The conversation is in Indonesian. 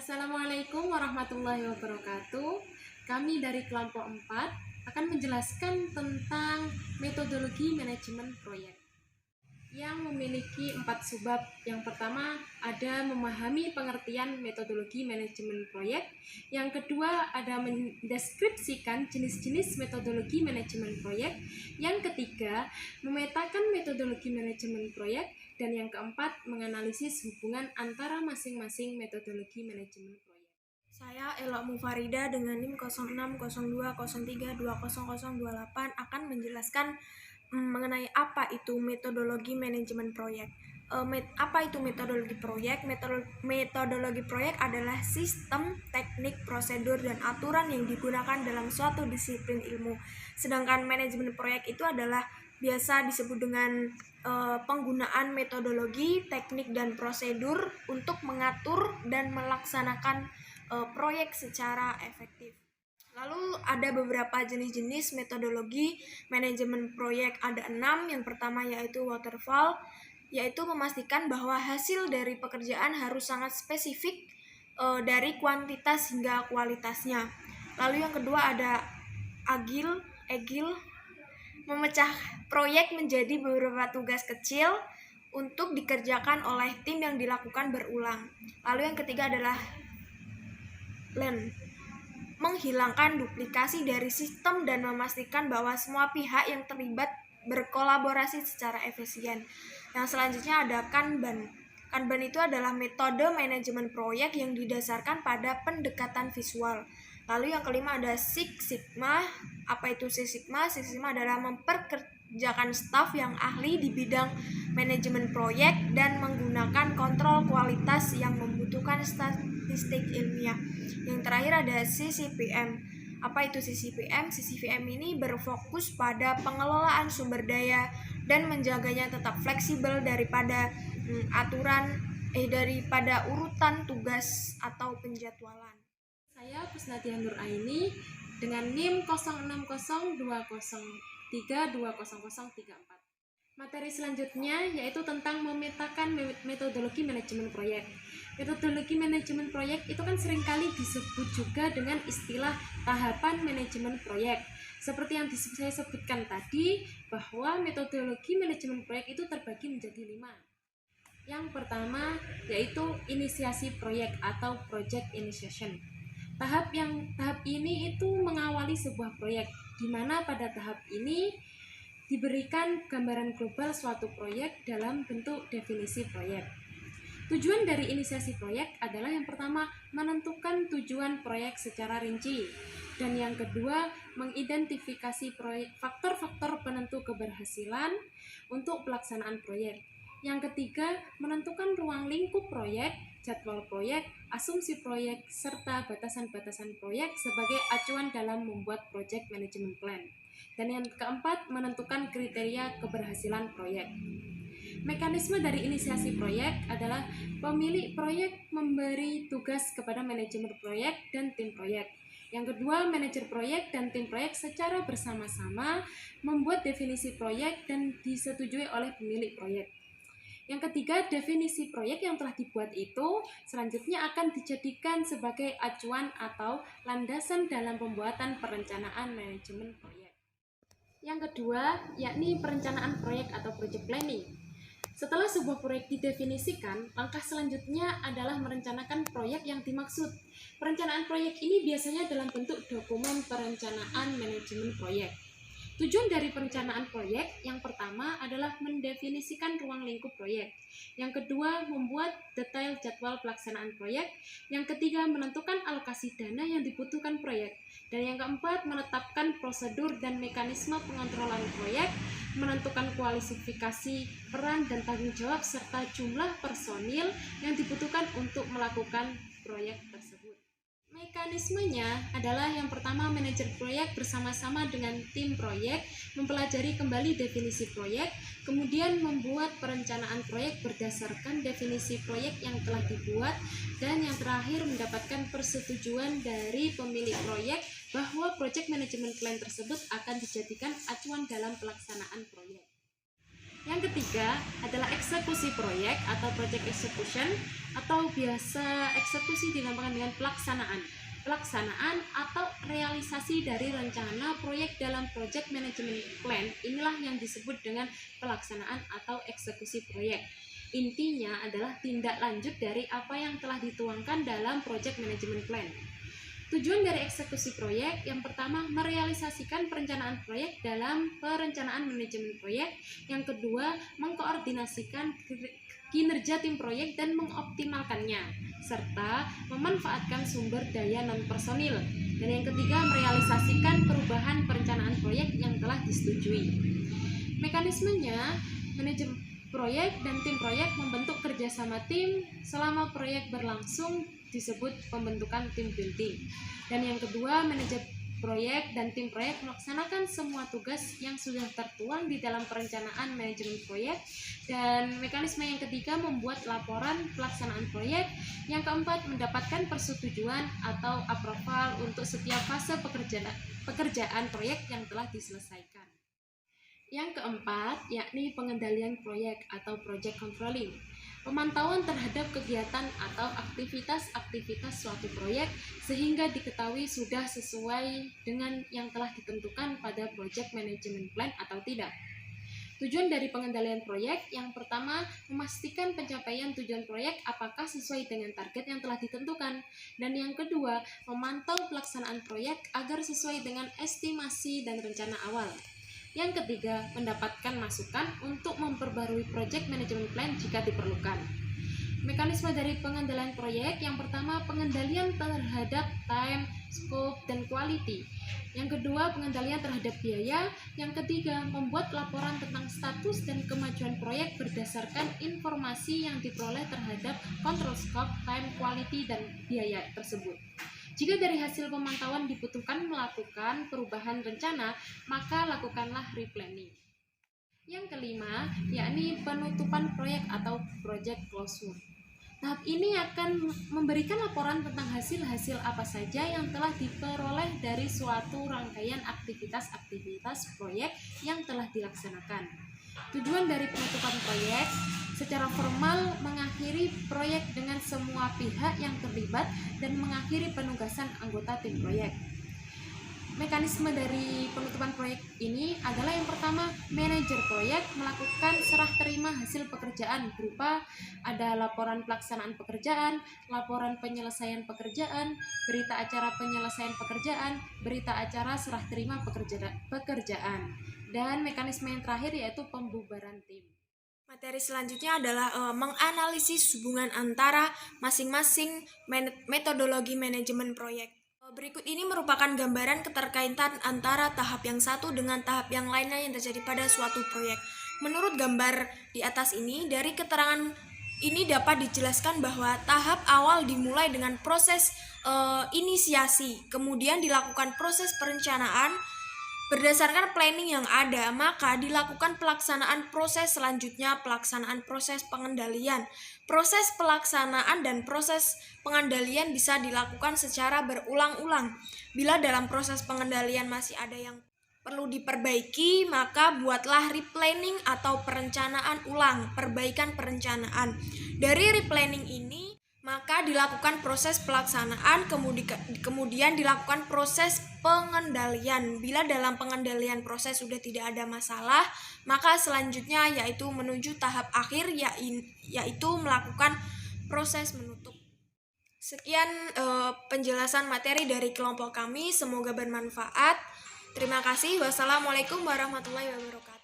Assalamualaikum warahmatullahi wabarakatuh. Kami dari kelompok 4 akan menjelaskan tentang metodologi manajemen proyek yang memiliki 4 subbab. Yang pertama ada memahami pengertian metodologi manajemen proyek. Yang kedua ada mendeskripsikan jenis-jenis metodologi manajemen proyek. Yang ketiga memetakan metodologi manajemen proyek. Dan yang keempat menganalisis hubungan antara masing-masing metodologi manajemen proyek. Saya Elok Mufarida dengan NIM 060203200028 akan menjelaskan mengenai apa itu metodologi manajemen proyek. Apa itu metodologi proyek? Metodologi proyek adalah sistem, teknik, prosedur, dan aturan yang digunakan dalam suatu disiplin ilmu. Sedangkan manajemen proyek itu adalah biasa disebut dengan penggunaan metodologi, teknik, dan prosedur untuk mengatur dan melaksanakan proyek secara efektif. Lalu ada beberapa jenis-jenis metodologi manajemen proyek, ada 6. Yang pertama yaitu waterfall, yaitu memastikan bahwa hasil dari pekerjaan harus sangat spesifik dari kuantitas hingga kualitasnya. Lalu yang kedua ada agile, memecah proyek menjadi beberapa tugas kecil untuk dikerjakan oleh tim yang dilakukan berulang. Lalu yang ketiga adalah lean, menghilangkan duplikasi dari sistem dan memastikan bahwa semua pihak yang terlibat berkolaborasi secara efisien. Yang selanjutnya ada Kanban. Kanban itu adalah metode manajemen proyek yang didasarkan pada pendekatan visual. Lalu yang kelima ada Six Sigma. Apa itu Six Sigma? Six Sigma adalah memperkerjakan staf yang ahli di bidang manajemen proyek dan menggunakan kontrol kualitas yang membutuhkan statistik ilmiah. Yang terakhir ada CCPM. Apa itu CCPM? CCPM ini berfokus pada pengelolaan sumber daya dan menjaganya tetap fleksibel daripada daripada urutan tugas atau penjadwalan. Saya Pusnadia Nur Aini dengan NIM 060203200034. Materi selanjutnya yaitu tentang memetakan metodologi manajemen proyek. Metodologi manajemen proyek itu kan seringkali disebut juga dengan istilah tahapan manajemen proyek. Seperti yang saya sebutkan tadi, bahwa metodologi manajemen proyek itu terbagi menjadi 5. Yang pertama yaitu inisiasi proyek atau project initiation. Tahap ini itu mengawali sebuah proyek, di mana pada tahap ini diberikan gambaran global suatu proyek dalam bentuk definisi proyek. Tujuan dari inisiasi proyek adalah yang pertama menentukan tujuan proyek secara rinci, dan yang kedua mengidentifikasi faktor-faktor penentu keberhasilan untuk pelaksanaan proyek. Yang ketiga menentukan ruang lingkup proyek, jadwal proyek, asumsi proyek, serta batasan-batasan proyek sebagai acuan dalam membuat project management plan. Dan yang keempat, menentukan kriteria keberhasilan proyek. Mekanisme dari inisiasi proyek adalah pemilik proyek memberi tugas kepada manajemen proyek dan tim proyek. Yang kedua, manajer proyek dan tim proyek secara bersama-sama membuat definisi proyek dan disetujui oleh pemilik proyek. Yang ketiga, definisi proyek yang telah dibuat itu selanjutnya akan dijadikan sebagai acuan atau landasan dalam pembuatan perencanaan manajemen proyek. Yang kedua, yakni perencanaan proyek atau project planning. Setelah sebuah proyek didefinisikan, langkah selanjutnya adalah merencanakan proyek yang dimaksud. Perencanaan proyek ini biasanya dalam bentuk dokumen perencanaan manajemen proyek. Tujuan dari perencanaan proyek yang pertama adalah mendefinisikan ruang lingkup proyek. Yang kedua, membuat detail jadwal pelaksanaan proyek. Yang ketiga, menentukan alokasi dana yang dibutuhkan proyek. Dan yang keempat, menetapkan prosedur dan mekanisme pengontrolan proyek, menentukan kualifikasi peran dan tanggung jawab serta jumlah personil yang dibutuhkan untuk melakukan proyek tersebut. Mekanismenya adalah yang pertama, manajer proyek bersama-sama dengan tim proyek mempelajari kembali definisi proyek, kemudian membuat perencanaan proyek berdasarkan definisi proyek yang telah dibuat, dan yang terakhir mendapatkan persetujuan dari pemilik proyek bahwa project management plan tersebut akan dijadikan acuan dalam pelaksanaan proyek. Yang ketiga adalah eksekusi proyek atau project execution, atau biasa eksekusi dinamakan dengan pelaksanaan atau realisasi dari rencana proyek dalam project management plan. Inilah yang disebut dengan pelaksanaan atau eksekusi proyek. Intinya adalah tindak lanjut dari apa yang telah dituangkan dalam project management plan. Tujuan dari eksekusi proyek yang pertama merealisasikan perencanaan proyek dalam perencanaan manajemen proyek. Yang kedua mengkoordinasikan kinerja tim proyek dan mengoptimalkannya, serta memanfaatkan sumber daya non-personil. Dan yang ketiga merealisasikan perubahan perencanaan proyek yang telah disetujui. Mekanismenya, manajemen proyek dan tim proyek membentuk kerjasama tim selama proyek berlangsung disebut pembentukan tim building. Dan yang kedua, manajer proyek dan tim proyek melaksanakan semua tugas yang sudah tertuang di dalam perencanaan manajemen proyek. Dan mekanisme yang ketiga membuat laporan pelaksanaan proyek. Yang keempat, mendapatkan persetujuan atau approval untuk setiap fase pekerjaan proyek yang telah diselesaikan. Yang keempat, yakni pengendalian proyek atau project controlling. Pemantauan terhadap kegiatan atau aktivitas suatu proyek sehingga diketahui sudah sesuai dengan yang telah ditentukan pada project management plan atau tidak. Tujuan dari pengendalian proyek yang pertama memastikan pencapaian tujuan proyek apakah sesuai dengan target yang telah ditentukan, dan yang kedua memantau pelaksanaan proyek agar sesuai dengan estimasi dan rencana awal. Yang ketiga, mendapatkan masukan untuk memperbarui project management plan jika diperlukan. Mekanisme dari pengendalian proyek yang pertama, pengendalian terhadap time, scope, dan quality. Yang kedua, pengendalian terhadap biaya. Yang ketiga, membuat laporan tentang status dan kemajuan proyek berdasarkan informasi yang diperoleh terhadap control scope, time, quality, dan biaya tersebut. Jika dari hasil pemantauan dibutuhkan melakukan perubahan rencana, maka lakukanlah replanning. Yang kelima, yakni penutupan proyek atau project closure. Tahap ini akan memberikan laporan tentang hasil-hasil apa saja yang telah diperoleh dari suatu rangkaian aktivitas proyek yang telah dilaksanakan. Tujuan dari penutupan proyek secara formal mengakhiri proyek dengan semua pihak yang terlibat dan mengakhiri penugasan anggota tim proyek. Mekanisme dari penutupan proyek ini adalah yang pertama, manajer proyek melakukan serah terima hasil pekerjaan berupa ada laporan pelaksanaan pekerjaan, laporan penyelesaian pekerjaan, berita acara penyelesaian pekerjaan, berita acara serah terima pekerjaan, dan mekanisme yang terakhir yaitu pembubaran tim. Materi selanjutnya adalah menganalisis hubungan antara masing-masing metodologi manajemen proyek. Berikut ini merupakan gambaran keterkaitan antara tahap yang satu dengan tahap yang lainnya yang terjadi pada suatu proyek. Menurut gambar di atas ini, dari keterangan ini dapat dijelaskan bahwa tahap awal dimulai dengan proses inisiasi, kemudian dilakukan proses perencanaan. Berdasarkan planning yang ada, maka dilakukan pelaksanaan proses selanjutnya, pelaksanaan proses pengendalian. Proses pelaksanaan dan proses pengendalian bisa dilakukan secara berulang-ulang. Bila dalam proses pengendalian masih ada yang perlu diperbaiki, maka buatlah replanning atau perencanaan ulang, perbaikan perencanaan. Dari replanning ini, maka dilakukan proses pelaksanaan, kemudian dilakukan proses pengendalian. Bila dalam pengendalian proses sudah tidak ada masalah, maka selanjutnya yaitu menuju tahap akhir, yaitu melakukan proses menutup. Sekian penjelasan materi dari kelompok kami, semoga bermanfaat. Terima kasih. Wassalamualaikum warahmatullahi wabarakatuh.